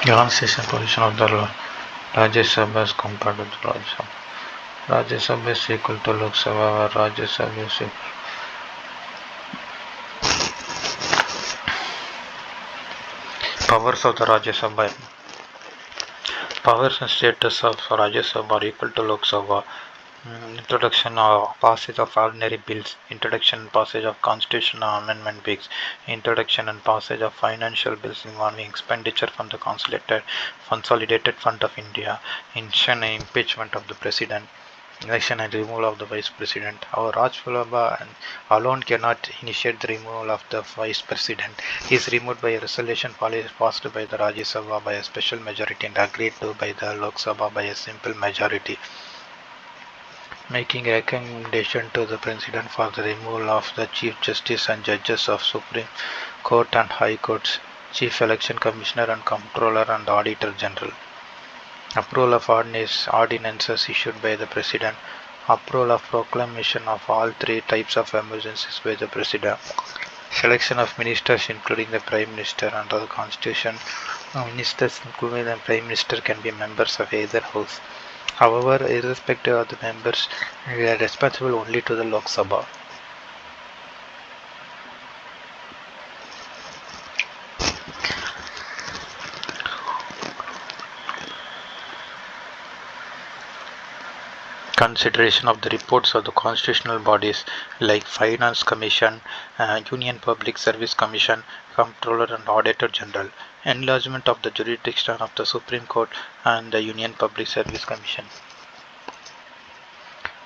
Organization position of the Rajya Sabha as compared to the Rajya Sabha. Rajya Sabha is equal to Lok Sabha, where Rajya Sabha is powers of the Rajya Sabha. Powers and status of Rajya Sabha are equal to Lok Sabha. Introduction or passage of ordinary bills, introduction and passage of constitutional amendment bills, introduction and passage of financial bills involving expenditure from the consolidated fund of India, election and impeachment of the president, election and removal of the vice president. Our Raj Sabha alone cannot initiate the removal of the vice president. He is removed by a resolution passed by the Rajya Sabha by a special majority and agreed to by the Lok Sabha by a simple majority, making a recommendation to the President for the removal of the Chief Justice and Judges of Supreme Court and High Courts, Chief Election Commissioner and Comptroller and Auditor General. Approval of ordinances issued by the President. Approval of proclamation of all three types of emergencies by the President. Selection of ministers including the Prime Minister under the Constitution. Ministers including the Prime Minister can be members of either house. However, irrespective of the members, we are responsible only to the Lok Sabha. Consideration of the reports of the constitutional bodies like Finance Commission, Union Public Service Commission, Comptroller and Auditor General. Enlargement of the jurisdiction of the Supreme Court and the Union Public Service Commission.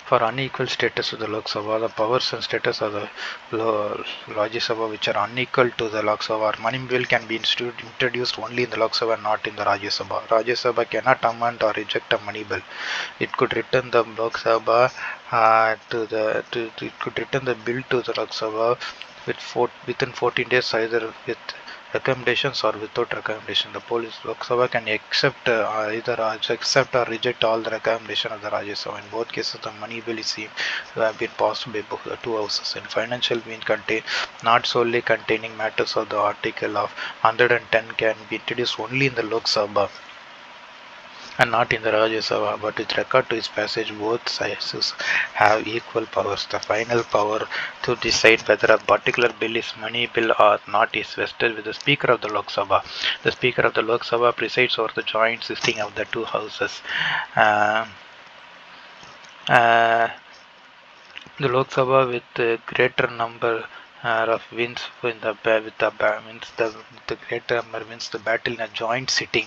For unequal status of the Lok Sabha, the powers and status of the Rajya Sabha which are unequal to the Lok Sabha, money bill can be introduced only in the Lok Sabha, not in the Rajya Sabha. Rajya Sabha cannot amend or reject a money bill. It could return the Lok Sabha it could return the bill to the Lok Sabha within 14 days, either with recommendations or without recommendation. The Lok Sabha can either accept or reject all the recommendation of the Rajya Sabha. In both cases, the money bill is seen to have been passed by both the two houses. And financial bill contain not solely containing matters of the article of 110 can be introduced only in the Lok Sabha and not in the Rajya Sabha, but with regard to its passage, both sides have equal powers. The final power to decide whether a particular bill is money bill or not is vested with the Speaker of the Lok Sabha. The Speaker of the Lok Sabha presides over the joint sitting of the two houses. Uh, uh, the Lok Sabha with a greater number of wins in the the greater number wins the battle in a joint sitting,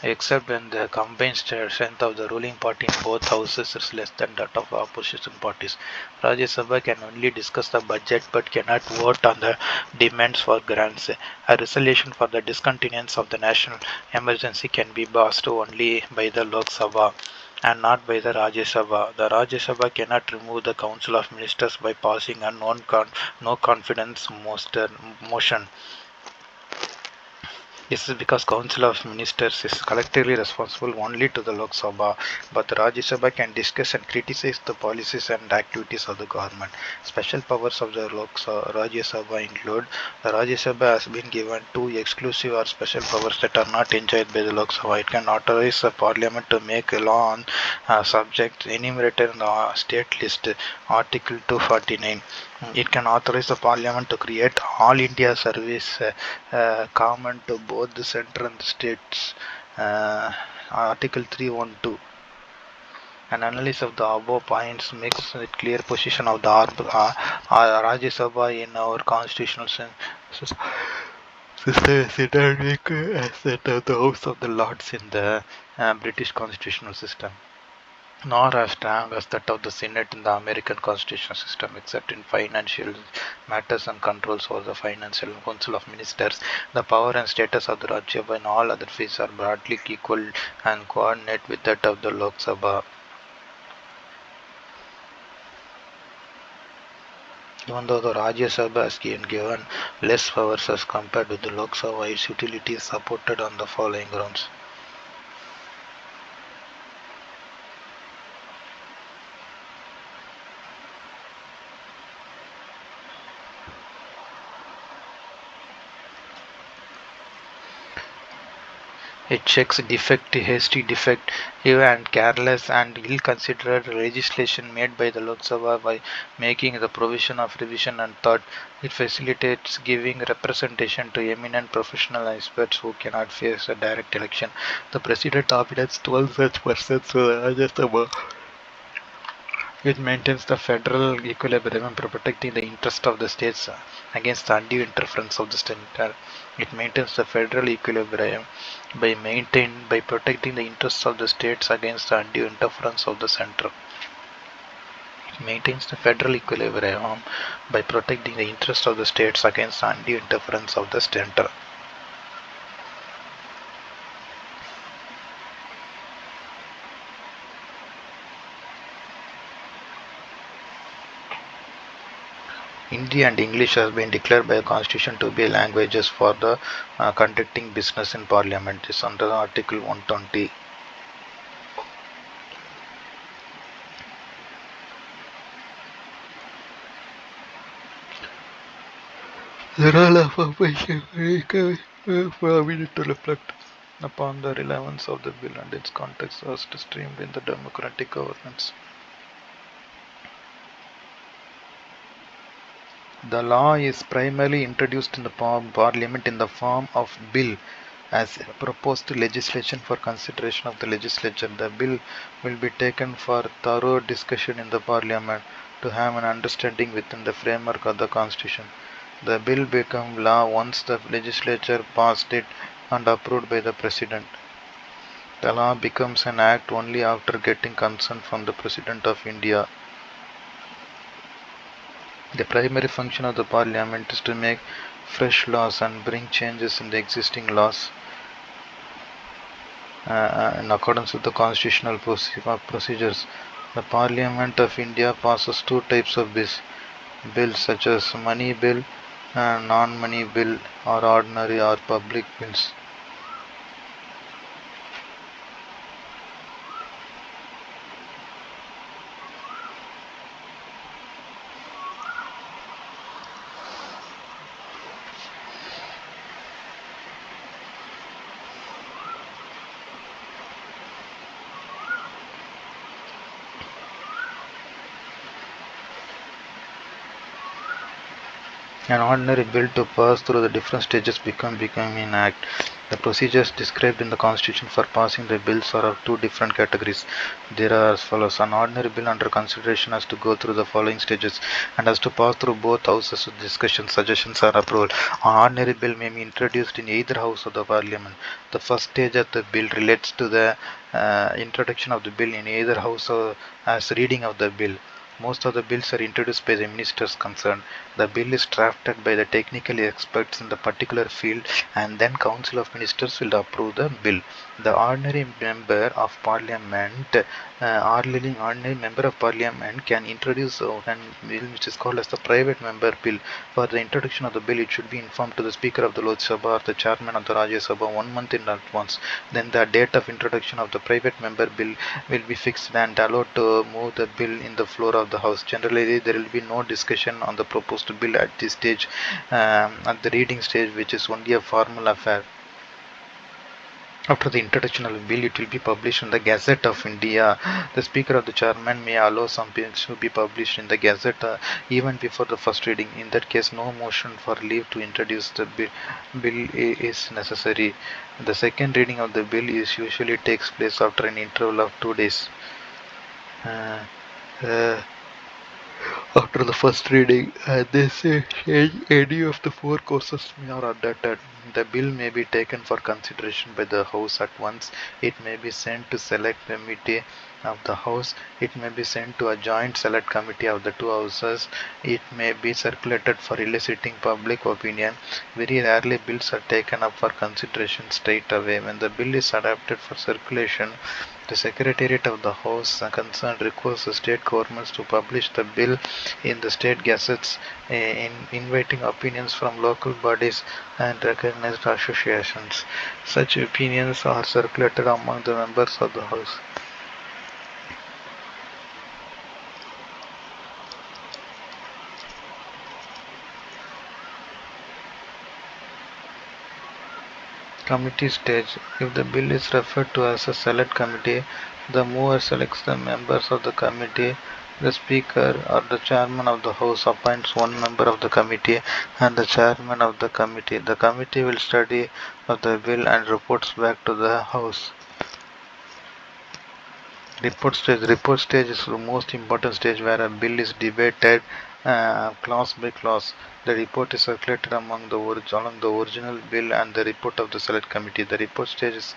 except when the combined strength of the ruling party in both houses is less than that of opposition parties. Rajya Sabha can only discuss the budget but cannot vote on the demands for grants. A resolution for the discontinuance of the national emergency can be passed only by the Lok Sabha and not by the Rajya Sabha. The Rajya Sabha cannot remove the Council of Ministers by passing a no confidence motion. This is because Council of Ministers is collectively responsible only to the Lok Sabha, but the Rajya Sabha can discuss and criticize the policies and activities of the government. Special powers of the Rajya Sabha include: the Rajya Sabha has been given two exclusive or special powers that are not enjoyed by the Lok Sabha. It can authorize the Parliament to make a law on subjects enumerated in the state list, Article 249. It can authorize the Parliament to create All India Service common to both the centre and the states, Article 312. An analysis of the above points makes it clear position of the Rajya Sabha in our constitutional system is identical as that of the House of the Lords in the British constitutional system, nor as strong as that of the Senate in the American constitutional system, except in financial matters and controls over the Financial Council of Ministers. The power and status of the Rajya Sabha in all other fields are broadly equal and coordinate with that of the Lok Sabha. Even though the Rajya Sabha has been given less powers as compared with the Lok Sabha, its utility is supported on the following grounds. It checks hasty, defective, and careless and ill-considered legislation made by the Lok Sabha by making the provision of revision and thought. It facilitates giving representation to eminent professional experts who cannot face a direct election. The president nominates 12 such persons to the Rajya Sabha. It maintains the federal equilibrium by protecting the interest of the states against the undue interference of the center. It maintains the federal equilibrium by protecting the interests of the states against the undue interference of the center. It maintains the federal equilibrium by protecting the interests of the states against the undue interference of the center. Hindi and English has been declared by the Constitution to be languages for the conducting business in Parliament. This is under Article 120. The role of opposition for a minute to reflect upon the relevance of the bill and its context as to streamline the democratic governance. The law is primarily introduced in the Parliament in the form of bill as proposed legislation for consideration of the legislature. The bill will be taken for thorough discussion in the Parliament to have an understanding within the framework of the Constitution. The bill becomes law once the legislature passed it and approved by the President. The law becomes an act only after getting consent from the President of India. The primary function of the Parliament is to make fresh laws and bring changes in the existing laws in accordance with the constitutional procedures. The Parliament of India passes two types of bills such as money bill and non-money bill or ordinary or public bills. An ordinary bill to pass through the different stages becoming an act. The procedures described in the Constitution for passing the bills are of two different categories. There are as follows. An ordinary bill under consideration has to go through the following stages and has to pass through both houses with discussion, suggestions or approval. An ordinary bill may be introduced in either house of the Parliament. The first stage of the bill relates to the introduction of the bill in either house as reading of the bill. Most of the bills are introduced by the ministers concerned. The bill is drafted by the technical experts in the particular field and then Council of Ministers will approve the bill. The ordinary member of Parliament can introduce a bill which is called as the private member bill. For the introduction of the bill, it should be informed to the Speaker of the Lok Sabha or the Chairman of the Rajya Sabha 1 month in advance. Then the date of introduction of the private member bill will be fixed and allowed to move the bill in the floor of the House. Generally, there will be no discussion on the proposed bill at this stage, at the reading stage, which is only a formal affair. After the introduction of the bill, it will be published in the Gazette of India. The Speaker or the Chairman may allow some bills to be published in the Gazette even before the first reading. In that case, no motion for leave to introduce the bill is necessary. The second reading of the bill usually takes place after an interval of 2 days. Uh, uh, After the first reading, this any of the four courses are adopted. The bill may be taken for consideration by the House at once. It may be sent to select committee of the House. It may be sent to a joint select committee of the two houses. It may be circulated for eliciting public opinion. Very rarely bills are taken up for consideration straight away. When the bill is adapted for circulation, the Secretariat of the House concerned requires the state governments to publish the bill in the state gazettes, inviting opinions from local bodies and recognized associations. Such opinions are circulated among the members of the House. Committee stage. If the bill is referred to as a select committee, the mover selects the members of the committee. The Speaker or the Chairman of the House appoints one member of the committee and the Chairman of the committee. The committee will study of the bill and reports back to the House. Report stage. Report stage is the most important stage where a bill is debated clause by clause. The report is circulated along the original bill and the report of the select committee. The report stage is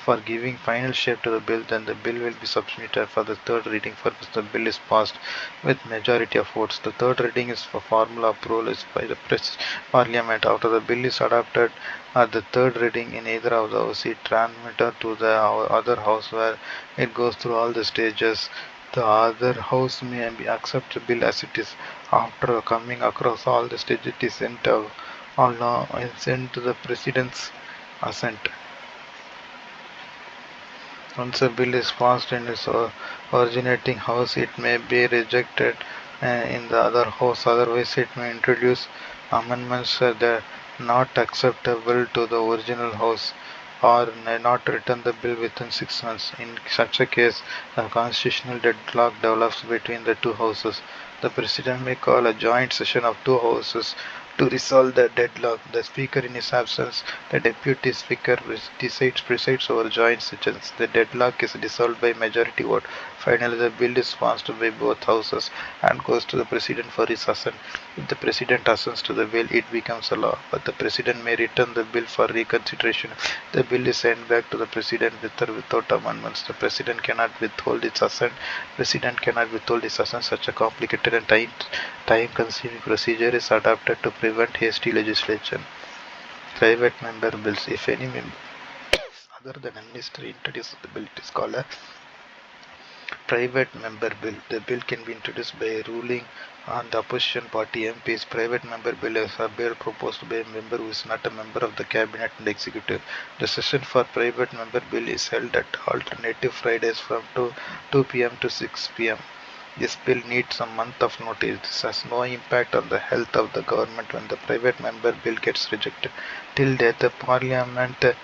for giving final shape to the bill. Then the bill will be submitted for the third reading, for which the bill is passed with majority of votes. The third reading is for formal approval is by the Parliament. After the bill is adopted at the third reading in either of the house, it transmitted to the other house where it goes through all the stages. The other house may be accept the bill as it is. After coming across all the stages, it is sent to the president's assent. Once a bill is passed in its originating house, it may be rejected in the other house. Otherwise, it may introduce amendments that are not acceptable to the original house, or may not return the bill within 6 months. In such a case, a constitutional deadlock develops between the two houses. The president may call a joint session of two houses to resolve the deadlock. The speaker, in his absence, the deputy speaker presides over joint sessions. The deadlock is dissolved by majority vote. Finally, the bill is passed by both houses and goes to the president for his assent. If the president assents to the bill, it becomes a law. But the president may return the bill for reconsideration. The bill is sent back to the president with or without amendments. The president cannot withhold its assent. President cannot withhold its assent. Such a complicated and time-consuming procedure is adopted to prevent hasty legislation. Private member bills. If any member other than a ministry introduces the bill, it is called a private member bill. The bill can be introduced by a ruling on the opposition party MPs. Private member bill is a bill proposed by a member who is not a member of the cabinet and executive. The session for private member bill is held at alternative Fridays from 2 p.m. to 6 p.m. This bill needs a month of notice. This has no impact on the health of the government when the private member bill gets rejected. Till that, the Parliament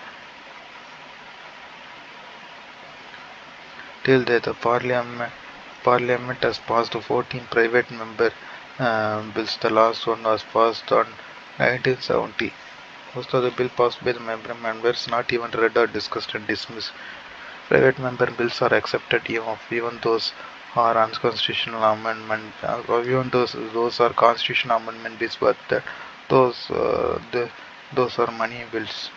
has passed 14 private member bills. The last one was passed on 1970. Most of the bill passed by the members not even read or discussed and dismissed. Private member bills are accepted even those are unconstitutional amendment. Even those are constitutional amendment bills, but those are money bills.